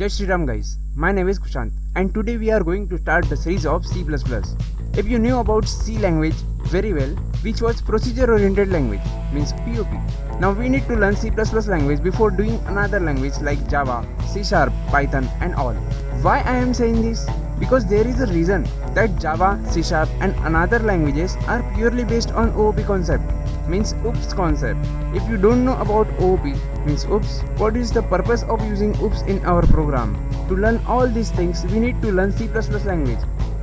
Jai Shri Ram guys, my name is Kushant and today we are going to start the series of C++. If you knew about C language very well, which was procedure oriented language, means POP. Now we need to learn C++ language before doing another language like Java, C#, Python and all. Why I am saying this? Because there is a reason that Java, C# and another languages are purely based on OOP concept, means OOPS concept. If you don't know about OOP, means OOPS, what is the purpose of using OOPS in our program? To learn all these things, we need to learn C++ language,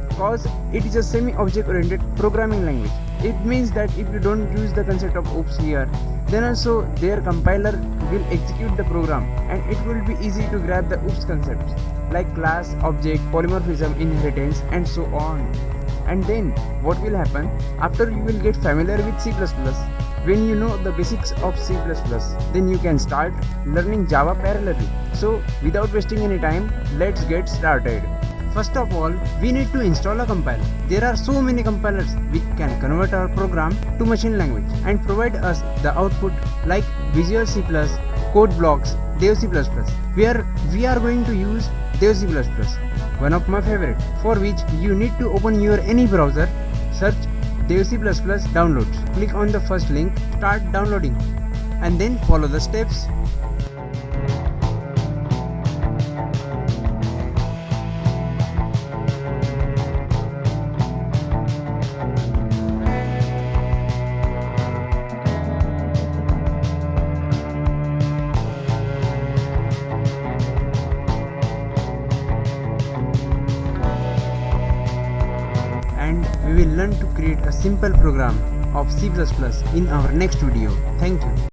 because it is a semi-object oriented programming language. It means that if you don't use the concept of OOPS here, then also their compiler will execute the program and it will be easy to grab the OOPS concepts like class, object, polymorphism, inheritance and so on. And then what will happen after you will get familiar with C++, when you know the basics of C++, then you can start learning Java parallelly. So without wasting any time, let's get started. First of all, we need to install a compiler. There are so many compilers which can convert our program to machine language and provide us the output like Visual C++, CodeBlocks, Dev C++. Where we are going to use Dev C++, one of my favorite, for which you need to open your any browser, search Dev C++ downloads. Click on the first link, start downloading and then follow the steps. And we will learn to create a simple program of C++ in our next video. Thank you.